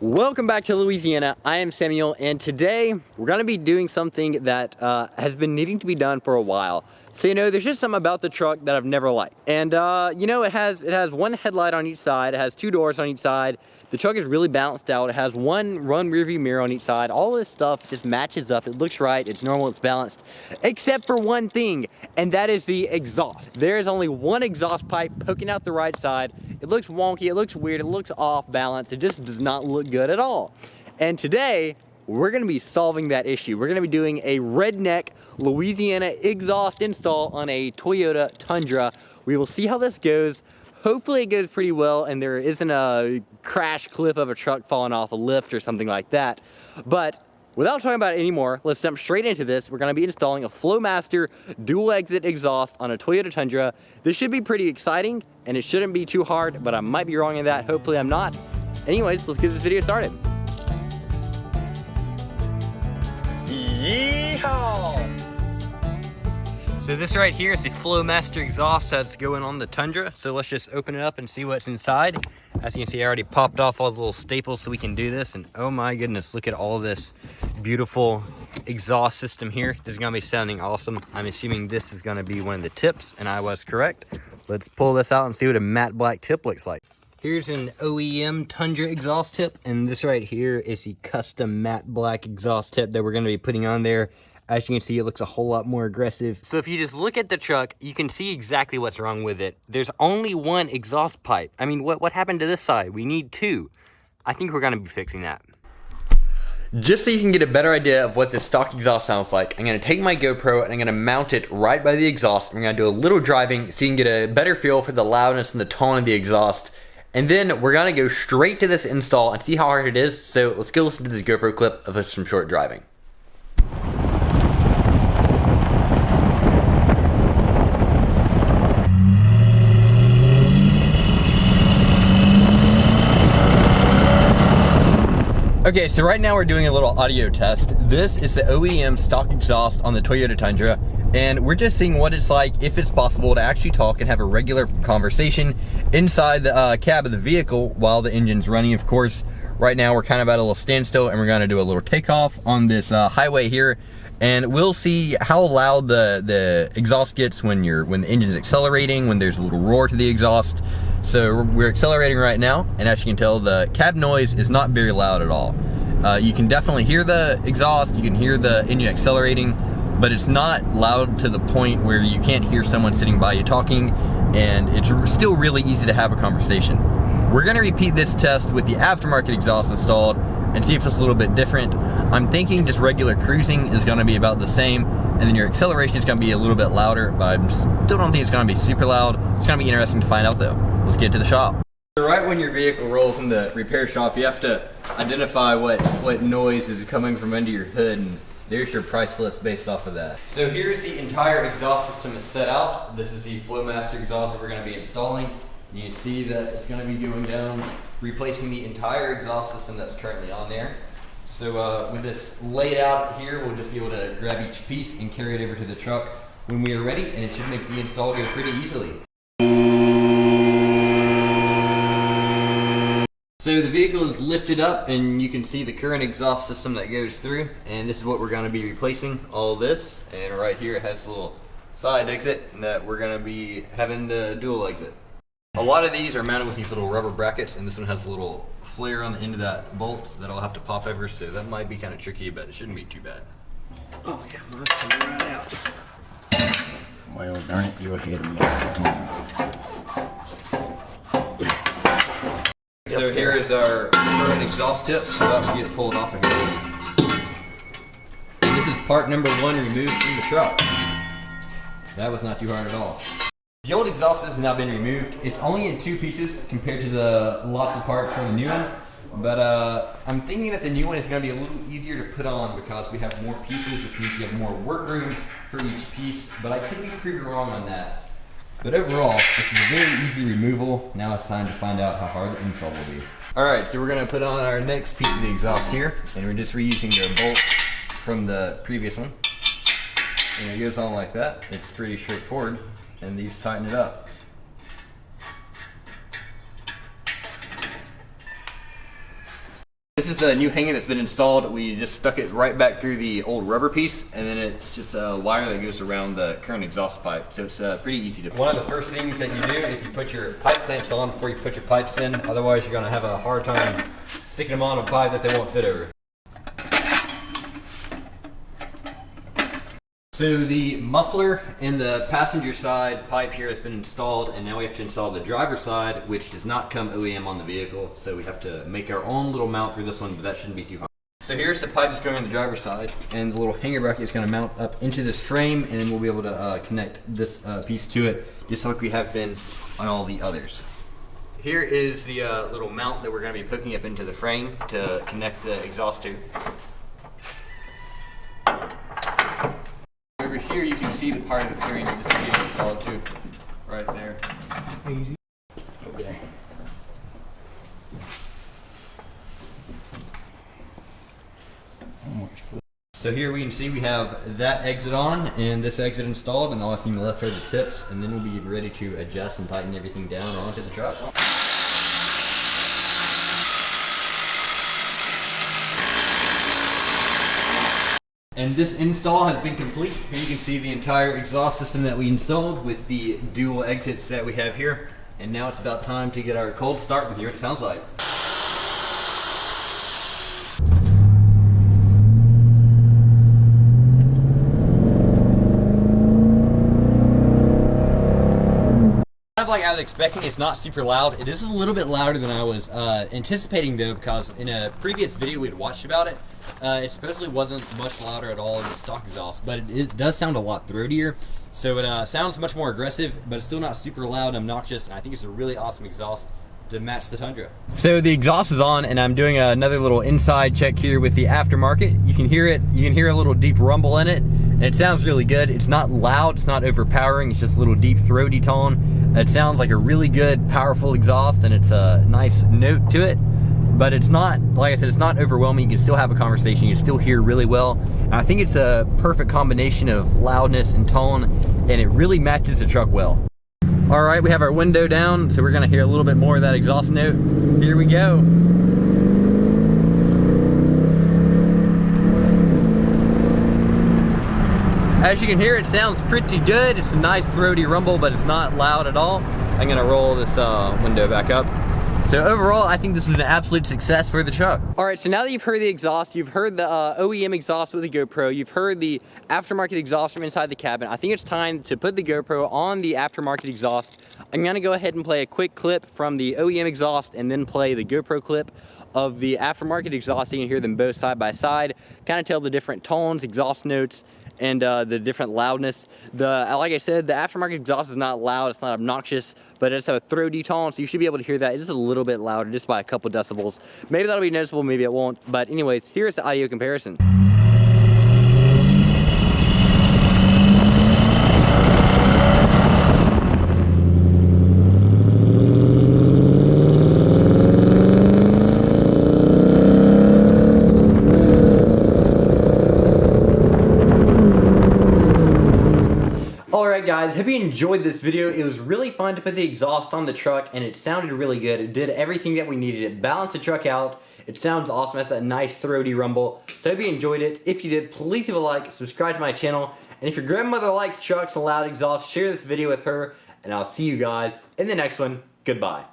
Welcome back to Louisiana. I am Samuel, and today we're going to be doing something that has been needing to be done for a while. So, there's just something about the truck that I've never liked. And, it has one headlight on each side. It has two doors on each side. The truck is really balanced out. It has one rear view mirror on each side. All this stuff just matches up. It looks right. It's normal. It's balanced. Except for one thing, and that is the exhaust. There is only one exhaust pipe poking out the right side. It looks wonky. It looks weird. It looks off balance. It just does not look good at all. And today, we're going to be solving that issue. We're going to be doing a redneck Louisiana exhaust install on a Toyota Tundra. We will see how this goes. Hopefully it goes pretty well and there isn't a crash clip of a truck falling off a lift or something like that. But without talking about it anymore, let's jump straight into this. We're going to be installing a FLOWMASTer dual exit exhaust on a Toyota Tundra. This should be pretty exciting and it shouldn't be too hard, but I might be wrong in that. Hopefully I'm not. Anyways, let's get this video started. Yeehaw! So this right here is the FLOWMASTer exhaust that's going on the Tundra. So let's just open it up and see what's inside. As you can see, I already popped off all the little staples so we can do this. And oh my goodness, look at all this beautiful exhaust system here. This is gonna be sounding awesome. I'm assuming this is gonna be one of the tips, and I was correct. Let's pull this out and see what a matte black tip looks like. Here's an OEM Tundra exhaust tip, and this right here is the custom matte black exhaust tip that we're gonna be putting on there. As you can see, it looks a whole lot more aggressive. So if you just look at the truck, you can see exactly what's wrong with it. There's only one exhaust pipe. I mean, what happened to this side? We need two. I think we're gonna be fixing that. Just so you can get a better idea of what this stock exhaust sounds like, I'm gonna take my GoPro and I'm gonna mount it right by the exhaust. I'm gonna do a little driving so you can get a better feel for the loudness and the tone of the exhaust. And then we're gonna go straight to this install and see how hard it is. So let's go listen to this GoPro clip of some short driving. Okay, so right now we're doing a little audio test. This is the OEM stock exhaust on the Toyota Tundra, and we're just seeing what it's like, if it's possible to actually talk and have a regular conversation inside the cab of the vehicle while the engine's running, of course. Right now we're kind of at a little standstill and we're gonna do a little takeoff on this highway here, and we'll see how loud the exhaust gets when the engine's accelerating, when there's a little roar to the exhaust. So we're accelerating right now, and as you can tell, the cab noise is not very loud at all. You can definitely hear the exhaust, you can hear the engine accelerating, but it's not loud to the point where you can't hear someone sitting by you talking, and it's still really easy to have a conversation. We're gonna repeat this test with the aftermarket exhaust installed and see if it's a little bit different. I'm thinking just regular cruising is gonna be about the same, and then your acceleration is gonna be a little bit louder, but I still don't think it's gonna be super loud. It's gonna be interesting to find out though. Let's get to the shop. So right when your vehicle rolls in the repair shop, you have to identify what noise is coming from under your hood, and there's your price list based off of that. So here's the entire exhaust system is set out. This is the FLOWMASTer exhaust that we're gonna be installing. You can see that it's gonna be going down, replacing the entire exhaust system that's currently on there. So with this laid out here, we'll just be able to grab each piece and carry it over to the truck when we are ready, and it should make the install go pretty easily. So the vehicle is lifted up and you can see the current exhaust system that goes through, and this is what we're going to be replacing, all this. And right here it has a little side exit that we're going to be having the dual exit. A lot of these are mounted with these little rubber brackets, and this one has a little flare on the end of that bolt that I'll have to pop over, so that might be kind of tricky, but it shouldn't be too bad. Oh yeah, well, that's coming right out. Well, darn it, you're ahead of me. So here is our current exhaust tip about to get pulled off of here. And this is part number one removed from the truck. That was not too hard at all. The old exhaust has now been removed. It's only in two pieces compared to the lots of parts for the new one. But I'm thinking that the new one is going to be a little easier to put on because we have more pieces, which means you have more work room for each piece. But I could be proven wrong on that. But overall, this is a very easy removal. Now it's time to find out how hard the install will be. Alright, so we're going to put on our next piece of the exhaust here. And we're just reusing the bolt from the previous one. And it goes on like that. It's pretty straightforward. And these tighten it up. This is a new hanger that's been installed. We just stuck it right back through the old rubber piece, and then it's just a wire that goes around the current exhaust pipe. So it's pretty easy to. One of the first things that you do is you put your pipe clamps on before you put your pipes in. Otherwise, you're going to have a hard time sticking them on a pipe that they won't fit over. So the muffler in the passenger side pipe here has been installed, and now we have to install the driver's side, which does not come OEM on the vehicle. So we have to make our own little mount for this one, but that shouldn't be too hard. So here's the pipe that's going on the driver's side, and the little hanger bracket is going to mount up into this frame, and then we'll be able to connect this piece to it, just like we have been on all the others. Here is the little mount that we're going to be hooking up into the frame to connect the exhaust to. Over here you can see the part of the frame that this is getting installed to, right there. Easy. Okay. So here we can see we have that exit on and this exit installed, and the only thing left are the tips, and then we'll be ready to adjust and tighten everything down onto the truck. And this install has been complete. Here you can see the entire exhaust system that we installed with the dual exits that we have here. And now it's about time to get our cold start and hear what it sounds like. Kind of like I was expecting, it's not super loud. It is a little bit louder than I was anticipating though, because in a previous video we had watched about it, it supposedly wasn't much louder at all in the stock exhaust, but it does sound a lot throatier. So it sounds much more aggressive, but it's still not super loud and obnoxious, and I think it's a really awesome exhaust to match the Tundra. So the exhaust is on, and I'm doing another little inside check here with the aftermarket. You can hear it, you can hear a little deep rumble in it, and it sounds really good. It's not loud, it's not overpowering, it's just a little deep throaty tone. It sounds like a really good, powerful exhaust, and it's a nice note to it. But it's not, like I said, it's not overwhelming. You can still have a conversation, you can still hear really well. And I think it's a perfect combination of loudness and tone, and it really matches the truck well. All right, we have our window down, so we're gonna hear a little bit more of that exhaust note. Here we go. As you can hear, it sounds pretty good. It's a nice throaty rumble, but it's not loud at all. I'm gonna roll this window back up. So overall, I think this is an absolute success for the truck. All right, so now that you've heard the exhaust, you've heard the OEM exhaust with the GoPro, you've heard the aftermarket exhaust from inside the cabin, I think it's time to put the GoPro on the aftermarket exhaust. I'm gonna go ahead and play a quick clip from the OEM exhaust and then play the GoPro clip of the aftermarket exhaust so you can hear them both side by side, kind of tell the different tones, exhaust notes, and the different loudness. Like I said, the aftermarket exhaust is not loud, it's not obnoxious, but it does have a throaty tone, so you should be able to hear that. It is a little bit louder, just by a couple decibels. Maybe that'll be noticeable, maybe it won't. But anyways, here's the audio comparison. Alright guys, hope you enjoyed this video. It was really fun to put the exhaust on the truck, and it sounded really good. It did everything that we needed. It balanced the truck out. It sounds awesome. It has that nice throaty rumble. So I hope you enjoyed it. If you did, please leave a like, subscribe to my channel, and if your grandmother likes trucks and loud exhaust, share this video with her, and I'll see you guys in the next one. Goodbye.